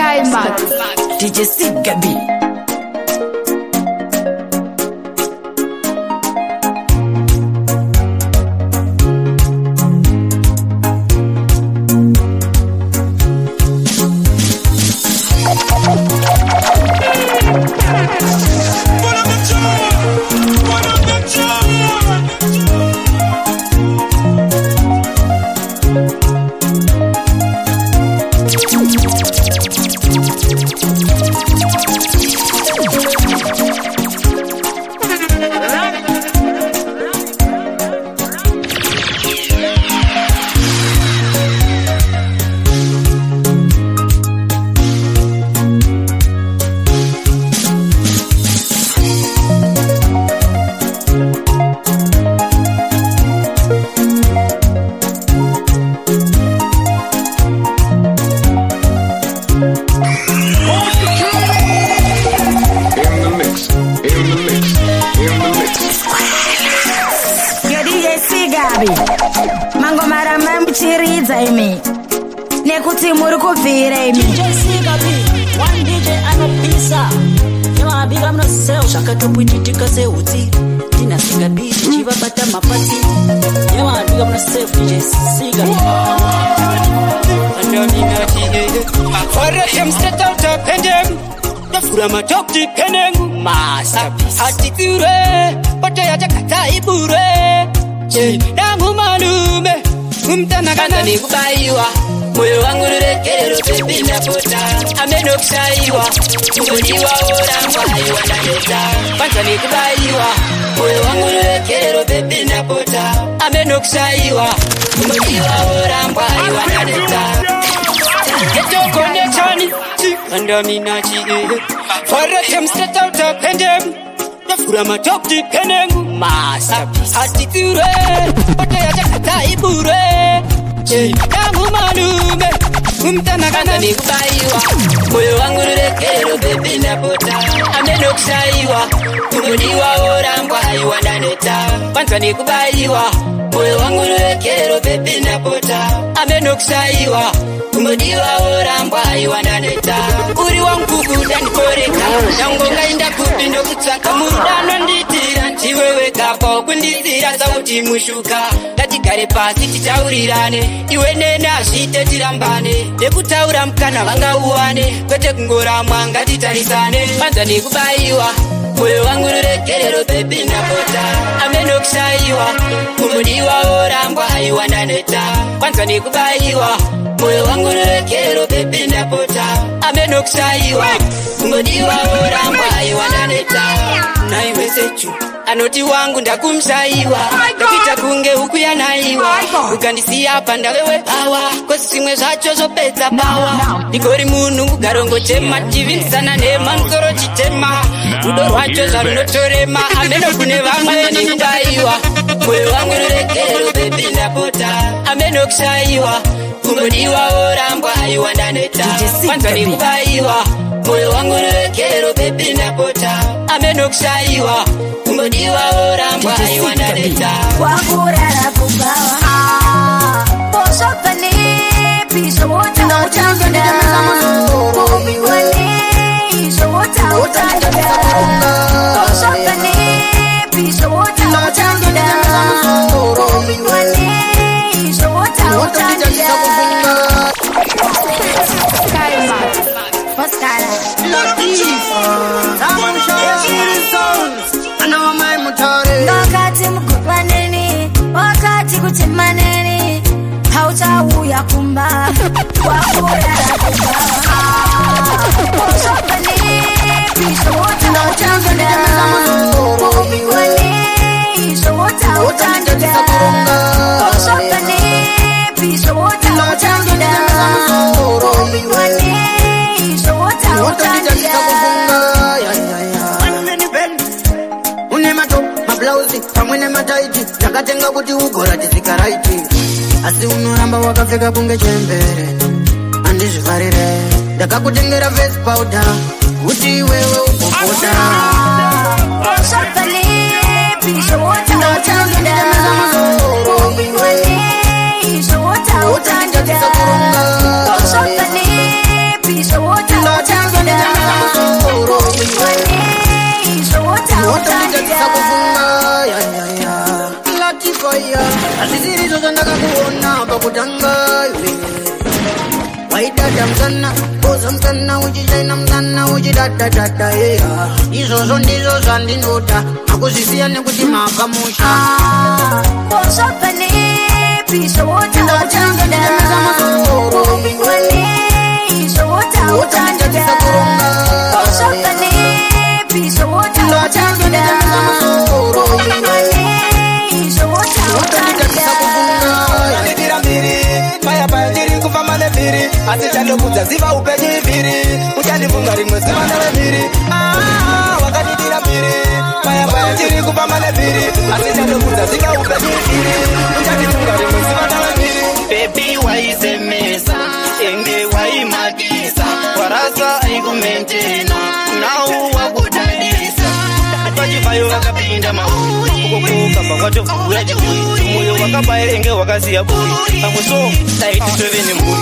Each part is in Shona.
Sky Max, DJ Sigabi. Mango marama mchiridza imi nekuti muri kubvira imi DJ Sigabi, one DJ anopisa Yamabira mnoseo shakatopwitika seutsi Tina Sigabi, chivabata mapati Yamabira mnoseo DJ Sigabi Already straight out of pending Nafura matokti pending Masterpiece Atithure Pote ya jakata ibure Nangu malume Umtana kanda ni kubaiwa Moyo wangu nurekerero baby napota Ameno kusaiwa Mkuniwa orangwa iwa naneta Kwanza ni kubaiwa Moyo wangu nurekerero baby napota Ameno kusaiwa Mkuniwa orangwa iwa naneta Get your connection Chikanda minachi For a time straight out of pendem Nafura matokti penengu Masterpiece Atithure Pote ya jakata ibure Nangu malume Umtana kanda ni kubaiwa Moyo wangu nurekerero baby napota Ameno kusaiwa Kumudiwa orangwa iwa naneta Kwanza ni kubaiwa Moyo wangu nurekerero baby napota Ameno kusaiwa Kumudiwa orangwa iwa naneta Uri wangu kuda nikoreka Nangonga inda kupindo kutsaka Murudano nditira Chiwewe kapa kundizira sauti mushuka Ngatigare pasi titaurirane Iwe nena ashite tirambane Nekutaura mkana vanga uwane Kwete kungora mwanga titarisane Kwanza ni kubaiwa Moyo wangu nurekerero baby napota Ameno kusaiwa Kumudiwa orangwa iwa naneta Kwanza ni kubaiwa Moyo wangu nurekerero baby napota Ameno kusaiwa Kumudiwa orangwa iwa naneta Na iwe sechu Anoti wangu ndakumsaiwa Ndapita kunge huku ya naiwa Ukandisi hapa ndawewe pawa Kosi simwe zacho zopeta pawa Nikori munu ngarongo chema Chivinsana nema mkoro chitema Udoro wacho za runotorema Ameno kune vangwe ni kubaiwa Moyo wangu nurekerero baby napota Ameno kusaiwa Kumudiwa orangwa iwa naneta Kwanza ni kubaiwa Moyo wangu nurekerero baby napota Ameno kusaiwa Kumudiwa orangwa iwa naneta Wakurara kubawa Posokane Piso wota utangada Kubi wane Iso wota utangada Posokane Piso wota utangada Kubi wane Iso wota utangada Sky Max, Oscar Wakati mkupaneni Wakati kutemaneni Hautauya kumba Wakurara kumba Posokane Piso wota utangada Kubi wane Iso wota utangada Posokane Piso wota utangada Kubi wane Iso wota utangada Pamwene mataiti Nakatenga kuti ugora tisikaraiti Asi unoramba wakafeka kunge chembere Andizvifarire Ndakakutengera face powder Kuti iwewe upopota Posokane Piso wota utangada Kubi wane Iso wota utangada Posokane Piso wota kutanga waidada mzana boza mzana ujijaina mzana ujidadadada izozo ndizo zandinota akuzisia nekuti makamusha Osopane pisho wota utangida Wane isho wota utangida Osopane pisho wota utangida Wane isho wota utangida Wanidira mbiri, maya payajiri kufamane mbiri Asichando kuzaziva upenye mbiri Uchanifunga rimwe zima nawe mbiri Wakanidira mbiri, maya payajiri kufamane mbiri Asichando kuzaziva upenye mbiri Uchanifunga rimwe zima nawe mbiri Baby waisemesa, enge waimatisa Warasa aikumentena, nao wakudadisa Pachifayo wakapinda mauri Kukuka wakato fura jiburi Muyo wakabaye enge wakasiya buri Amuso, taiti seveni mburi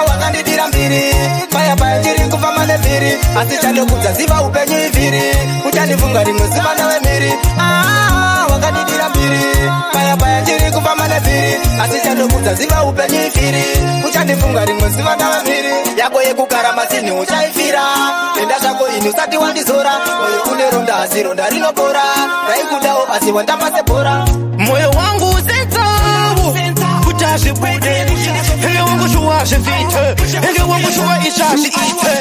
Wakandidira mbiri, maya payajiri kufamane mbiri Asichando kuzaziva upenye mbiri Uchanifunga rimwe zima nawe mbiri Wakandidira mbiri, maya payajiri kufamane mbiri Asichando kuzaziva upenye mbiri Uchanifunga rimwe zima nawe mbiri Yako yekukara masini uchaifira Nenda zako inu sati wandizora Moyo uneronda asironda rinopora Raikudao basi wandapase bora Moyo wangu zenzabu Kutashi bude Enge wangu shuwashi vite Enge wangu shuwa ishashi ite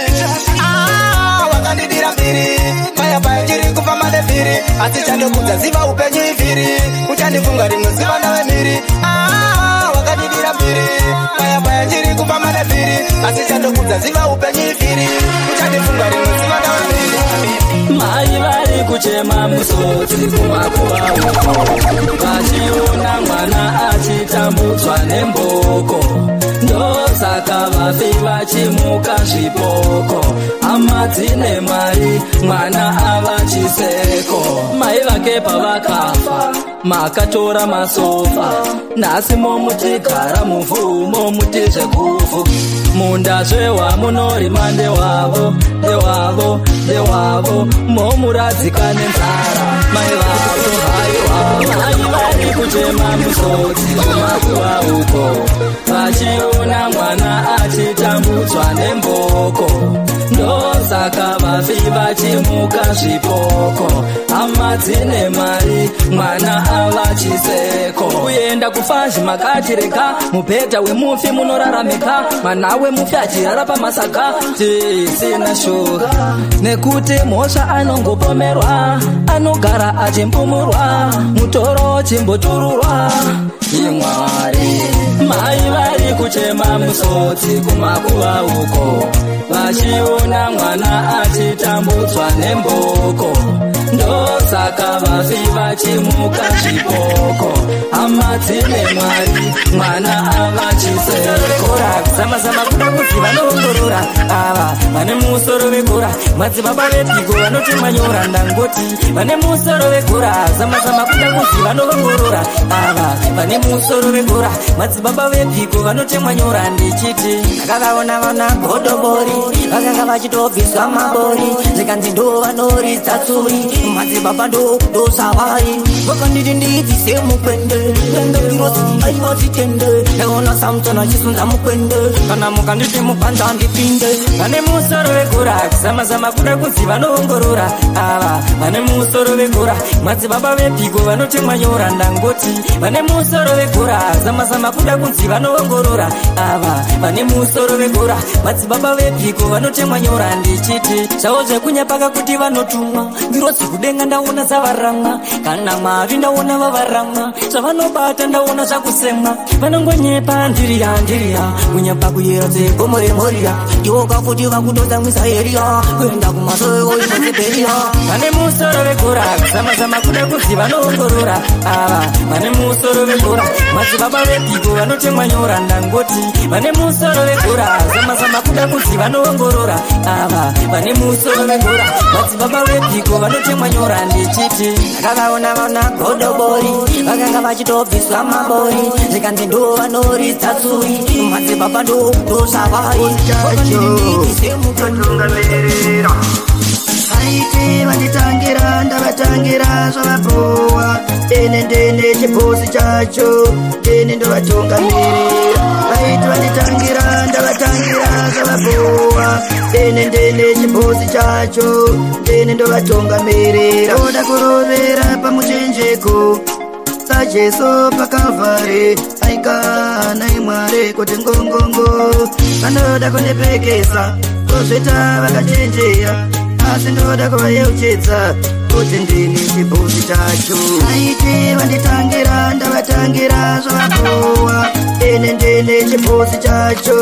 Wakandidira mbiri, maya payajiri kufamane mbiri Asichando kuzaziva upenye mbiri Uchanifunga rimwe zima nawe mbiri Wakandidira mbiri, maya payajiri kufamane mbiri Asichando kuzaziva upenye mbiri Uchanifunga rimwe zima nawe mbiri Mai vari kuchema musodzi kumakuva uko vachiona mwana achitambudzwa nemboko ndosaka vafi vachimuka zvipoko hama dzine mari mwana ava chiseko mai vake pavakafa makatora masofa nhasi momutigara muvhumo muti zvekufu munda zvewa munorima ndewavo ndewavo ndewavo momuradzika nenzara mai vavo haiwa mai vari kuchema musodzi kumakuva uko vachiona mwana achitambudzwa nemboko ndosaka vafi vachimuka zvipoko hama dzine mari mwana ava chiseko kuenda kufanzvi makati rega mubhedha wemufi munoraramika mana wemufi achirara pamasaga tisina shuga nekuti mhosva anongopomerwa anogara achimbumurwa mutoro chimbotururwa imwari mai vari kuchema musodzi kumakuva uko vachiona mwana achitambudzwa nemboko ndosaka vafi vachimuka zvipoko hama dzine mwari mwana ava chiseko zama kuda kuziva noongorora ava vane musoro vegora madzibaba vepiko vanoti manyora ndangoti vane musoro vegora zama kuda kuziva noongorora ava vane musoro vegora madzibaba vepiko vanoti manyora ndichiti ndakavaona vana godobori vakanga vachitobviswa mabori zikanzi ndo vanoridza tsuri madzibaba ndosavari vakanditi ndiibvise mukwende endekirosi aivotitende ndaona samson achisunza mukwende kana mukanditi mukwanza ndipinde vane musoro vegora zama kuda kuziva noongorora ava vane musoro vegora madzibaba vepiko vanoti manyora ndangoti vane musoro vegora zama kuda kuziva noongorora ava vane musoro vegora madzibaba vepiko vanoti manyora ndichiti zvavo zvekunyapaka kuti vanotumwa ndirosi kudenga ndaona zavaramwa kana mwari ndaona vavaramwa zvavanobata ndaona zvakusemwa vanongonyepa ndiriya kunyapa kuyera dzegomoremoriya iwoka futi vakutotsamwisa heriya kuenda kumasoro inozibheriya vane musoro vegora zama kuda kuziva noongorora ava vane musoro vegora madzibaba vepiko vanoti manyora ndangoti vane musoro vegora zama kuda kuziva noongorora ava vane musoro vegora madzibaba vepiko vanoti manyora ndichiti ndakavaona vana godobori vakanga vachitobviswa mabori zikanzi ndo vanoridza tsuri madzibaba ndosavari Aiti vanditangira ndavatangira zvavapowa ene ndene chibosi chacho ene ndovatungamirira aiti vanditangira ndavatangira zvavapowa ene ndene chibosi chacho ene ndovatungamirira oda kurovera pamuchenjeko sajeso pakalvari aikana imwari kuti ngongongo vanoda kundipekesa kozveta vakachenjera asi ndoda kuvayeuchidza kuti ndini chibosi chacho aiti vanditangira ndavatangira zvavapowa ene ndine chibosi chacho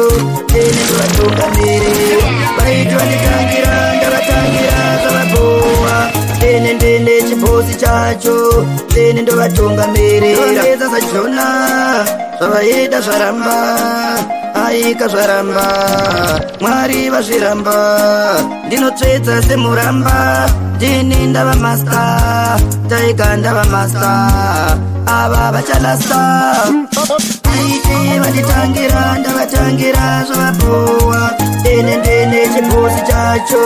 ene ndovatungamirira vaiti vanditangira ndavatangira zvavapowa ene ndine chibosi chacho ene ndovatungamirira eza sajona zvavaida zvaramba aika zvaramba mwari vazviramba ndinotsvedza semuramba ndini ndava masta taika ndava masta ava vachalasta aiti vanditangira ndavatangira zvavapowa ene ndine chibosi chacho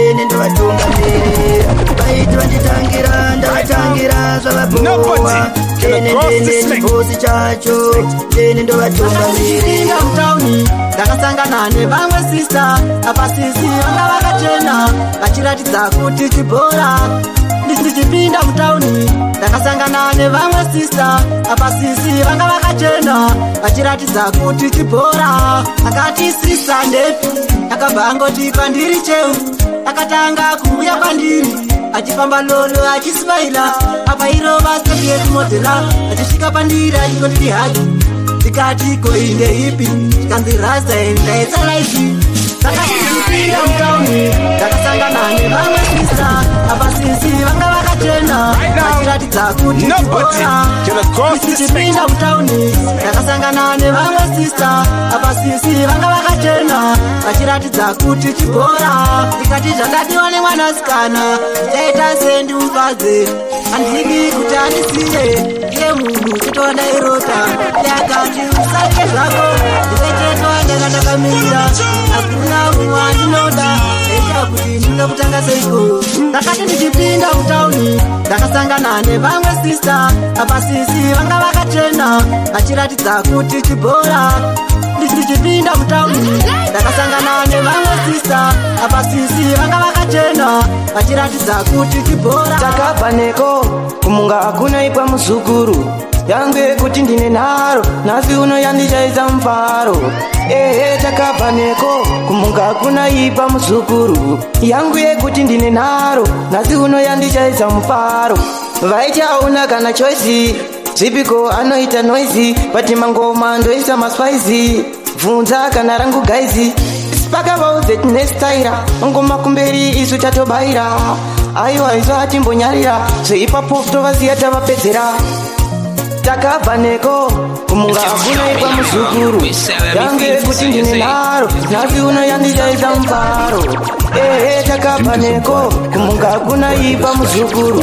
ene ndovatungamirira vaiti vanditangira ndavatangira zvavapowa ene ndine chibosi chacho ene ndovatungamirira mutauni ndakasangana nevamwe sista apasisi vanga vakachena vachiratidza kuti chibhora ndisichipinda mutauni ndakasangana nevamwe sista apasisi vanga vakachena vachiratidza kuti chibhora akati sista ndepi akabva angoti kwandiri cheu akatanga kuuya kwandiri achifamba lolo achismaila apa irova stepi yekumodhera achisvika pandiri achingonditi hagi ndikati koinde ipi ikandirasa ndaitsalaiti sakaiipinda mutauni ndakasangana nevamwe sista apasisi vanga vakachena vachiratidza kuti chibhora mutauni ndakasangana nevamwe sista apasisi vanga vakachena vachiratidza kuti chibhora ndikati zvakadiwa nemwanasikana ndichaita sendimufadze handidi kuti andisiye iye munhu kutoona irota yakati usake zvako ndikachetoa ndakatakamira hakuna mumwe andinoda aita kuti ndinoda kutanga seiko ndakati ndichipinda mutauni ndakasangana nevamwe sista apasisi vanga vakachena vachiratidza kuti chibhora ndichipinda mutauni ndakasangana nevamwe sista apasisi vanga vakachena vachiratidza kuti chibhora takabva neko kumunga hakunoipwa muzukuru yangu yekuti ndine nharo nhasi uno yandichaisa mufaro ehe takabva neko kumunga hakunaipa muzukuru yangu yekuti ndine nharo nhasi uno yandichaisa mufaro vaiti hauna kana choisi zvipiko anoita noizi patimangoma ndoisa maspaizi bvunza kana rangu gaizi spakavaudze tine staira ngoma kumberi isu chatobaira aiwa isu atimbonyarira zveipapo tovasiya tavapedzera takabva neko kumunga hakunaipa muzukuru yangu yekuti ndine nharo nhasi uno yandichaisa mufaro ehe takabva neko kumunga hakunaipa muzukuru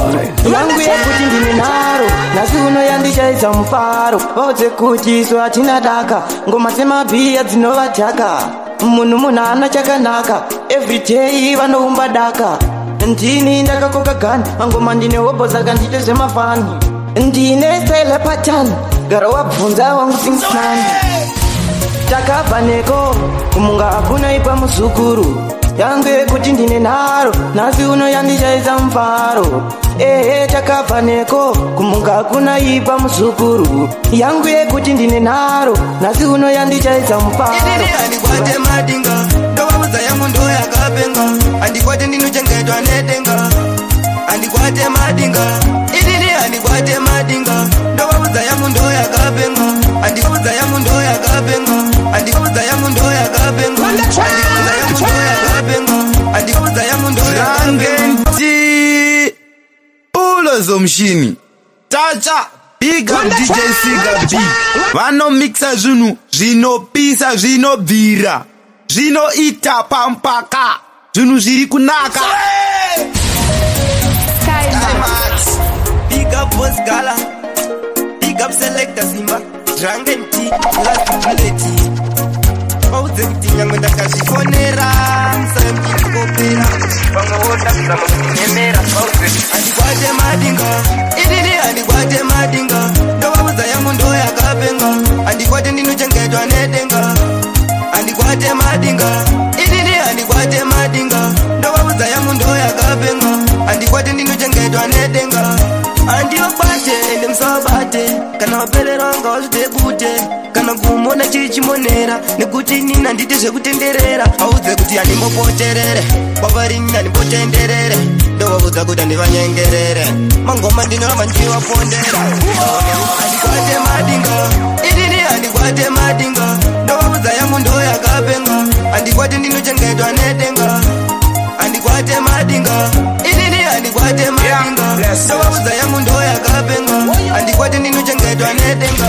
yangu yekuti ndine nharo nhasi uno yandichaisa mufaro vaudze kuti isu hatina daka ngoma semabhiya dzinovataka munhu haana chakanaka everyday vanoumba daka ndini ndakakoka gani mangoma ndine hobho saka ndite zvemafani ndine style pattern gara wabvunza wangu singsani takabva neko kumunga hakunaipa muzukuru yangu yekuti ndine nharo nhasi uno yandichaisa mufaro ehe takabva neko kumunga hakunaipa muzukuru yangu yekuti ndine nharo nhasi uno yandichaisa mufaro andikwate madinga ndovaudza yangu ndo yakapenga andikwate ndinochengetwa nedenga andikwate madinga inini andikwate madinga ndovaudza yangu ndo yakapenga andiudza yangu ndo yakapenga andiudza yangu ndo yakapenga andiudza yangu ndo yakapenga zomshini tacha big up DJ Siga B vanomixa zvinhu zvinopisa zvinobvira zvinoita pampaka zvinhu zviri kunaka big up boss gala big up selector Simba Dragon T last bullet paudze kuti nyangwe ndakazvifonera musamukiri kopera vamwe voda kuzama maperero anga wazvidekute kana kumona chiri chimonera nekuti inini handiti zvekutenderera audze kuti handimbopoterere kwavarini handimbotenderere ndovaudza kuti handivanyengerere mangoma ndinoramba ndichivapondera handikwate madinga inini handikwate madinga ndovaudza yangu ndoyakapenga handikwate ndinochengetwa nedenga handikwate madinga inini handikwate madinga ndovaudza yangu ndoyakapenga handikwate ndinochengetwa nedenga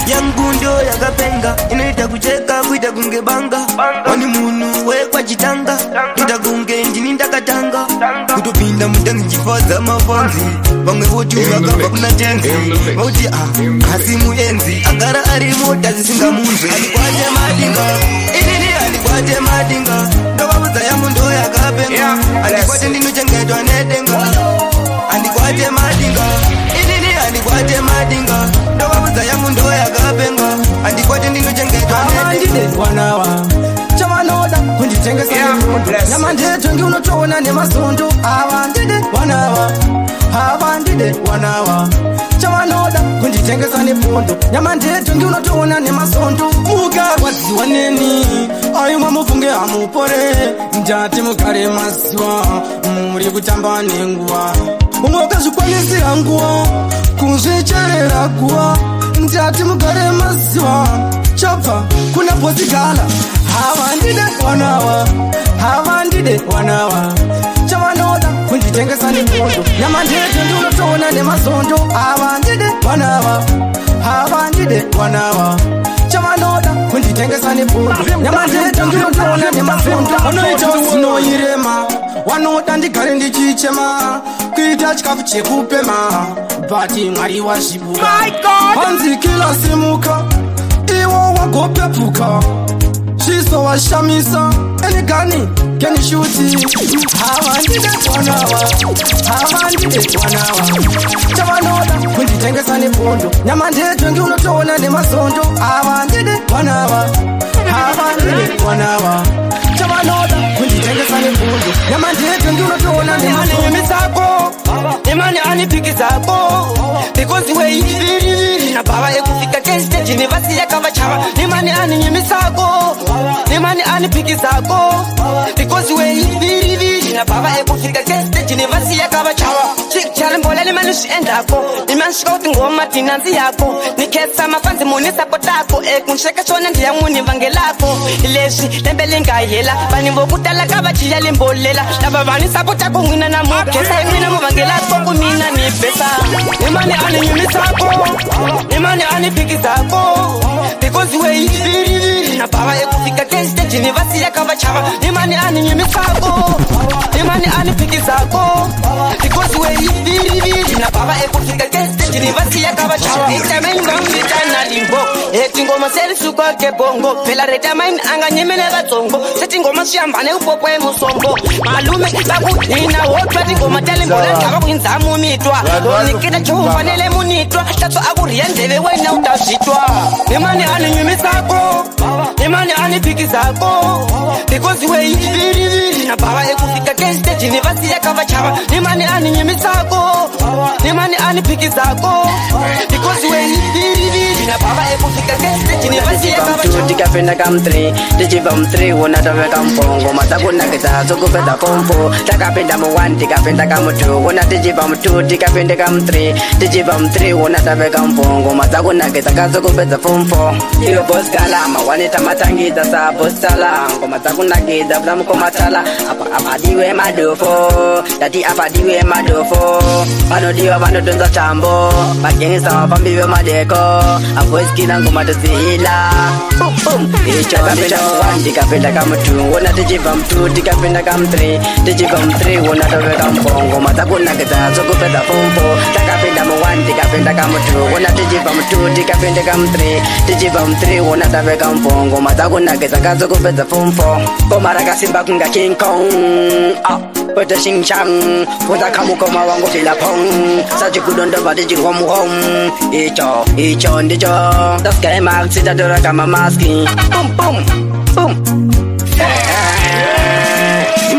yangu ndo yakapenga inoita kucheka kuita kunge banga wani munhu wekwachitanga ita kunge ndini ndakatanga kutopinda mutangi chifadza mafanzi vamwe voti vakabva kuna tenzi vauti asi muenzi agara ari mota zisingamunzwe handikwate madinga inini handikwate madinga ndovavudza yangu ndo yakapenga handikwate ndinochengetwa nedenga handikwate madinga inini handikwate madinga ndovavudza yangu ndo yakapenga handikwate ndinochengetwa nedenga chavanoda kunditengesa nemundu nyama ndeto ndiunotoona nemazondo ava ndide wanawa ava ndide wanawa chavanoda kunditengesa nepondo nyama ndeto ndiunotoona nemazondo mukarwadziwa neni aimwa mufunge hamupore ndati mugare maziwa muri kutamba nenguva umwe ukazvikwanisira nguva kuzvicherera guva ndati mugare maziwa chabva kuna bhodzigala hava ndide wanawa hava ndide wanawa chavanoda kunditengesa nepondo nyama ndeto ndiunotoona nemazondo hava ndide wanawa hava ndide wanawa chavanoda kunditengesa nepondo nyama ndeto ndiunotoona nemazondo vanoita zinoirema wanoda ndigare ndichichema kuita chikafu chekupema bati mwari wazvibuka hanzi kila simuka iwo wagopepuka zviso washamisa enigani kenishuti hava ndide wanawa hava ndide wanawa chavanoda kunditengesa nepondo nyama ndeto ndiunotoona nemazondo hava ndide wanawa hava ndide wanawa chavanoda kunditengesa nepondo nyama ndeto ndiunotoona nemazondo nemani anipikizako because weiviri nabhava ekufika kestage nevasi yakava chava nemani aninyimisako nemani anipikizako because weiviri nabhava ekufika kestage nevasi yakava chava chicharimbola nemani zviendako nemani svika kuti ngoma tinanzi yako niketsa mafanzi muni sapotako ekunsheka shona ndiyamuni vangelako leswi lembe lingahela vanhu vokutala kava chiyalimbolela lava vani sapotako n'wina na mukesa n'wina muvangelako kumina ni pesa nemani aninyumisako nemani anipikizako because weiviri nabhava ekufika kestage nevasi yakava chava nemani aninyumisako nemani anipikizako because weiviri nabhava ekufika kestage nevasi yakava chava itamengombitana limbo etingoma serisuka kebongo phela retamaini anganyemele vatsongo setingoma swihambane upopo emusombo malume vakunina wotwa tingoma talimbola ngava kuinzamu mitwa onikita chufanele munitwa tatso akuriya ndeve wena utazvitwa nemani aninyumisako nemani anipikizako because weiviri nabhava ekufika kestage nevasi yakava chava nemani aninyumisako nemani anipikizako because weiviri nabhava ekufika kestage nevasi yakava chava tikapenda kam3 tichibva mu3 wona taveka mupongo matsakunakidza dzokupedza pompo takapenda mu1 tikapenda kam2 wona tichibva mu2 tikapenda kam3 tichibva mu3 wona taveka mupongo matsakunakidza kadzokupedza pompo iwe boskalama wanita matangidza sabosala ngoma dzakunakidza vula mukomatala apadiwe madofo tati apadiwe madofo vanodiwa vanodonza tambo magengisa vafambi vemadeko avoiskila ngoma tozihila icho ndicho tikapenda kam2 wona tichibva mu2 tikapenda kam3 tichibva mu3 wona taveka mupongo matsakunakidza dzokupedza pompo takapenda mu1 tikapenda kam2 wona tichibva mu2 tikapenda kam3 tichibva mu3 wona taveka mupongo matsakunakidza kadzokupedza pompo goma rakasimba kunga king kong pete shingshang puta kamukoma wangu filapong sachikudondova tichirwa muhom icho ndicho taskaimak sitadora kama maski bum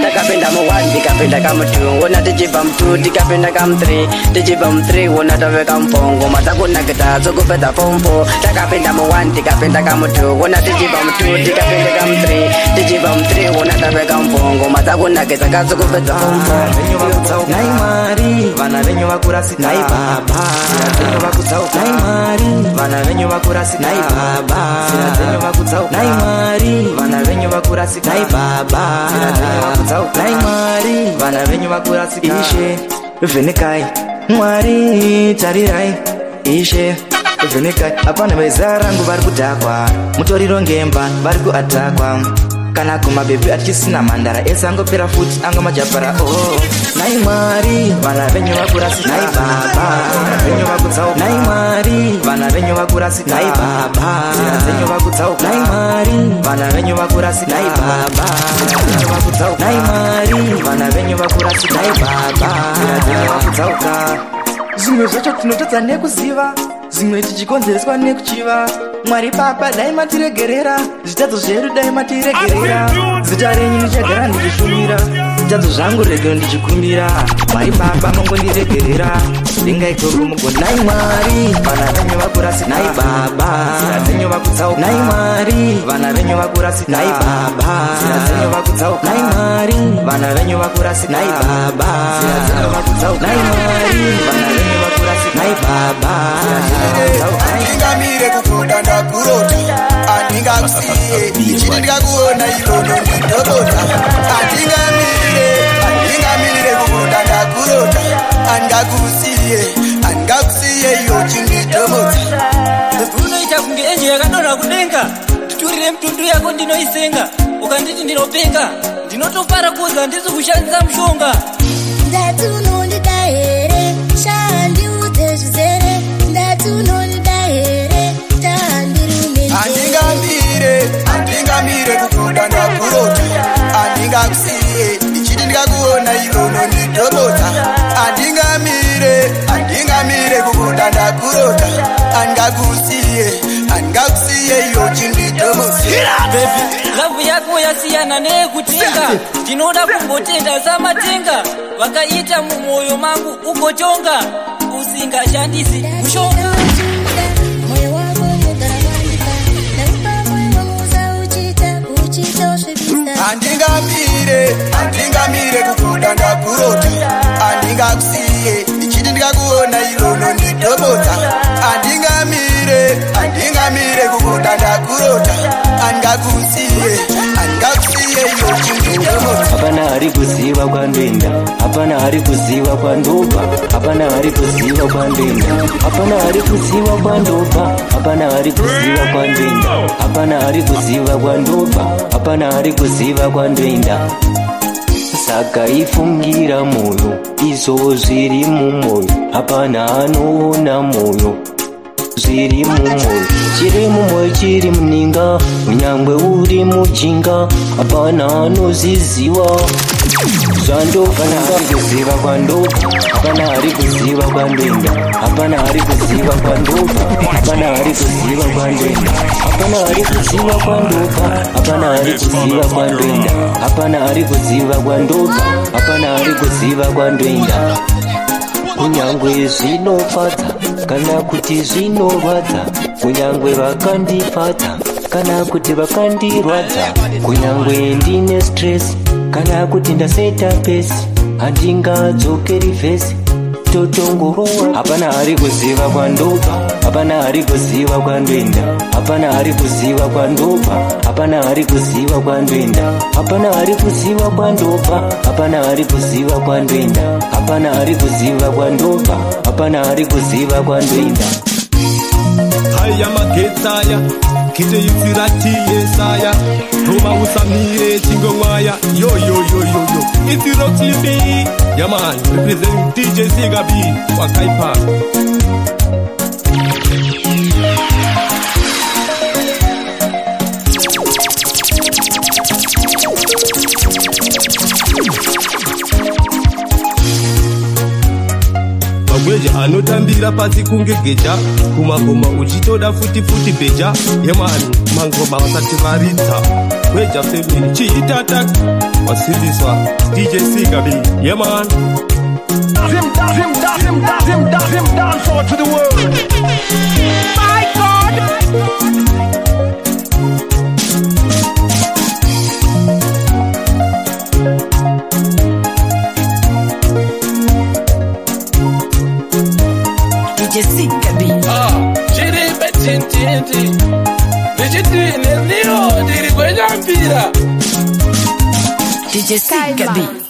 takapenda mu1 tikapenda tikapinda kamutu wona tichibva mutu tikapinda kamu3 tichibva mu3 wona taveka mupongo matakunakita dzokupedza pompo takapinda mu1 tikapinda kamu2 wona tichibva mutu tikapinda kamu3 tichibva mu3 wona taveka mupongo matakunakita kadzokupedza pompo nai Mwari vana venyu vakurasika nai baba venyu vakudzauka nai Mwari vana venyu vakurasika nai baba venyu vakudzauka nai Mwari vana venyu vakurasika nai baba venyu vakudzauka nai Mwari vana venyu vakurasika Ishe vhenekai Mwari tarirai Ishe vhenekai apana vezera rangu vari kudhakwa mutoriro ngemba vari kuatakwa kana kumabhebhi atichisina mandara ese angopera futi anga majapara nai Mwari vana venyu vakurasika nai baba venyu vakudzauka nai Mwari vana venyu vakurasika nai baba venyu vakudzauka nai Mwari vana venyu vakurasika nai baba venyu vakudzauka nai Mwari vana venyu vakurasika nai baba venyu vakudzauka zvimwe zvacho tinotadza nekuziva zvimwe tichikonzereswa nekuchiva Mwari papa dai matiregerera zvitadzo zvedu dai matiregerera zita renyu ndichagara ndichishumira zvitadzo zvangu rege ndichikumbira Mwari papa mongondiregerera ndingaikoko mugoni nai Mwari vana venyu vakurasika nai baba venyu vakudzauka nai Mwari vana venyu vakurasika nai baba venyu vakudzauka nai Mwari vana venyu vakurasika nai baba venyu vakudzauka nai Mwari vana venyu vakurasika nai baba andingamire kukuda ndakurota andingakusiye ichiti ndikakuona ilono nditobota andingamire kukuda ndakurota andingakusiye iyo chinditobota unoita kunge enje yakadonha kudenga titurire mitundu yako ndinoisenga ukanditi ndinopenga ndinotofara kuza ndisi kushandisa mushonga ndati unondida here shandiudze zvizere ndati unondida here tandirume andingamire kukuda ndakurota andingakusiye ichiti ndikakuona ilono nditobota andingamire kukuda ndakurota andingakusiye iyo chinditobota lavu yako yasiyana neyekutenga ndinoda kumbotenda samatenga vakaita mumwoyo mangu ugotonga usingashandisi mushonga moyo wako mugara wandipa ndakupa moyo wangu usauchita usvibisa andingamire kukuda ndakurota andingakusiye ichiti ndikakuona ilono nditobota andingamire kukuda ndakurota andingakusiye iyo chinditobota hapana hari kuziva kwandoenda hapana hari kuziva kwandobva hapana hari kuziva kwandoenda hapana hari kuziva kwandobva hapana hari kuziva kwandoenda hapana hari kuziva kwandobva hapana hari kuziva kwandoenda saka ifungira moyo izvo zviri mumwoyo hapana anoona moyo zviri mumwoyo chiri mumwoyo chiri muninga unyangwe uri mujinga hapana anoziziva zvandobva hari kuziva kwandobva hapana hari kuziva kwandoenda hapana hari kuziva kwandobva hapana hari kuziva kwandoenda hapana hari kuziva kwandobva hapana hari kuziva kwandoenda hapana hari kuziva kwandobva hapana hari kuziva kwandoenda kunyangwe zvinofadza kana kuti zvinorwadza kunyangwe vakandifadza kana kuti vakandirwadza kunyangwe ndine stress kana kuti ndaseta pesi handingadzokeri vhesi totongorowa hapana hari kuziva kwandobva hapana hari kuziva kwandoenda hapana hari kuziva kwandobva hapana hari kuziva kwandoenda hapana hari kuziva kwandobva hapana hari kuziva kwandoenda hapana hari kuziva kwandobva hapana hari kuziva kwandoenda haya magetsaya kite itsirati yesaya roma usamire chingomwaya yo it's Rock Lippy yeah man represent DJ Siga B wakaipa magweje vanotambira pasi kunge geja kumagoma uchitoda futi beja yemani mangoma vasati varidza weja family chiitata wasimbiswa DJ Sigabi yemani Zim dance all to the world. My God. DJ Sigabi. Chiri betinti. Nichitine nio diri kwenye mpira. DJ Sigabi.